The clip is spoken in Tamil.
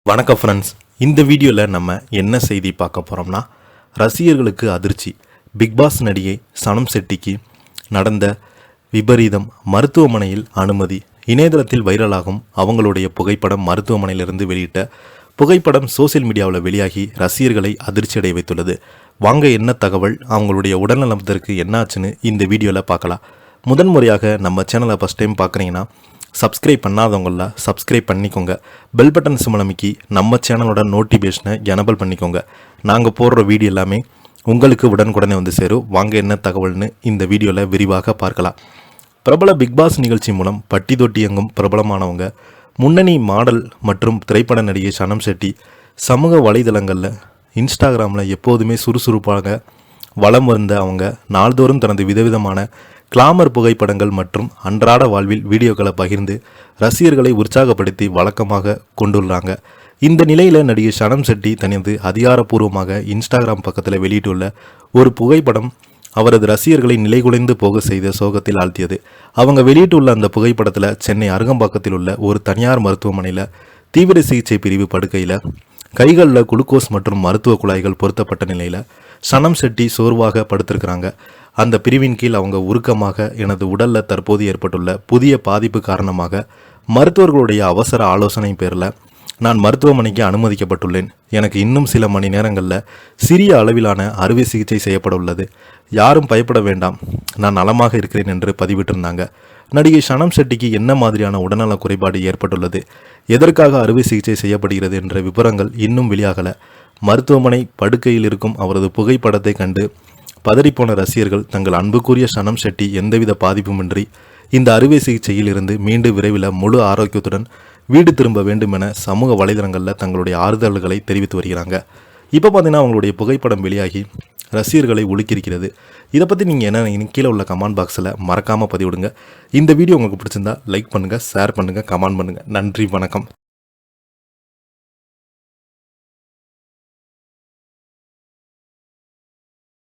வணக்கம் ஃப்ரெண்ட்ஸ், இந்த வீடியோவில் நம்ம என்ன செய்தி பார்க்க போகிறோம்னா, ரசிகர்களுக்கு அதிர்ச்சி. பிக்பாஸ் நடிகை சனம் செட்டிக்கு நடந்த விபரீதம். மருத்துவமனையில் அனுமதி. இணையதளத்தில் வைரலாகும் அவங்களுடைய புகைப்படம். மருத்துவமனையிலிருந்து வெளியிட்ட புகைப்படம் சோசியல் மீடியாவில் வெளியாகி ரசிகர்களை அதிர்ச்சியடைய வைத்துள்ளது. வாங்க என்ன தகவல், அவங்களுடைய உடல்நலத்திற்கு என்னாச்சுன்னு இந்த வீடியோவில் பார்க்கலாம். முதன்முறையாக நம்ம சேனலை ஃபஸ்ட் டைம் பார்க்குறீங்கன்னா சப்ஸ்கிரைப் பண்ணாதவங்கள சப்ஸ்கிரைப் பண்ணிக்கோங்க. பெல் பட்டன் சிம்பல் அமைக்கி நம்ம சேனலோட நோட்டிஃபிகேஷனை எனபிள் பண்ணிக்கோங்க. நாங்கள் போடுற வீடியோ எல்லாமே உங்களுக்கு உடனுக்குடனே வந்து சேரும். வாங்க என்ன தகவல்னு இந்த வீடியோவில் விரிவாக பார்க்கலாம். பிரபல பிக்பாஸ் நிகழ்ச்சி மூலம் பட்டி தொட்டி எங்கும் பிரபலமானவங்க முன்னணி மாடல் மற்றும் திரைப்பட நடிகை சனம் செட்டி சமூக வலைதளங்களில் இன்ஸ்டாகிராமில் எப்போதுமே சுறுசுறுப்பாக வலம் வந்த அவங்க நாள்தோறும் தனது விதவிதமான கிளாமர் புகைப்படங்கள் மற்றும் அன்றாட வாழ்வில் வீடியோக்களை பகிர்ந்து ரசிகர்களை உற்சாகப்படுத்தி வழக்கமாக கொண்டுள்ளாங்க. இந்த நிலையில் நடிகை சனம் செட்டி தனது அதிகாரப்பூர்வமாக இன்ஸ்டாகிராம் பக்கத்தில் வெளியிட்டுள்ள ஒரு புகைப்படம் அவரது ரசிகர்களை நிலைகுலைந்து போக செய்த சோகத்தில் ஆழ்த்தியது. அவங்க வெளியிட்டுள்ள அந்த புகைப்படத்தில் சென்னை அருகம்பாக்கத்தில் உள்ள ஒரு தனியார் மருத்துவமனையில் தீவிர சிகிச்சை பிரிவு படுக்கையில் கைகளில் குளுக்கோஸ் மற்றும் மருத்துவ குழாய்கள் பொருத்தப்பட்ட நிலையில் சனம் செட்டி சோர்வாக படுத்திருக்கிறாங்க. அந்த பிரிவின் கீழ் அவங்க உருக்கமாக, எனது உடலில் தற்போது ஏற்பட்டுள்ள புதிய பாதிப்பு காரணமாக மருத்துவர்களுடைய அவசர ஆலோசனை பேரில் நான் மருத்துவமனைக்கு அனுமதிக்கப்பட்டுள்ளேன். எனக்கு இன்னும் சில மணி நேரங்களில் சிறிய அளவிலான அறுவை சிகிச்சை செய்யப்பட உள்ளது. யாரும் பயப்பட வேண்டாம், நான் நலமாக இருக்கிறேன் என்று பதிவிட்டிருந்தாங்க. நடிகை சனம் செட்டிக்கு என்ன மாதிரியான உடல்நல குறைபாடு ஏற்பட்டுள்ளது, எதற்காக அறுவை சிகிச்சை செய்யப்படுகிறது என்ற விவரங்கள் இன்னும் வெளியாகல. மருத்துவமனை படுக்கையில் இருக்கும் அவரது புகைப்படத்தை கண்டு பதறிப்போன ரசிகர்கள் தங்கள் அன்புக்குரிய சனம் செட்டி எந்தவித பாதிப்புமின்றி இந்த அறுவை சிகிச்சையில் இருந்து மீண்டும் விரைவில் முழு ஆரோக்கியத்துடன் வீடு திரும்ப வேண்டும் என சமூக வலைதளங்களில் தங்களுடைய ஆறுதல்களை தெரிவித்து வருகிறாங்க. இப்போ பார்த்தீங்கன்னா அவங்களுடைய புகைப்படம் வெளியாகி ரசிகர்களை உலுக்கியிருக்கிறது. இதை பற்றி நீங்கள் என்ன கீழே உள்ள கமெண்ட் பாக்ஸில் மறக்காமல் பதிவிடுங்க. இந்த வீடியோ உங்களுக்கு பிடிச்சிருந்தா லைக் பண்ணுங்கள், ஷேர் பண்ணுங்கள், கமெண்ட் பண்ணுங்கள். நன்றி, வணக்கம்.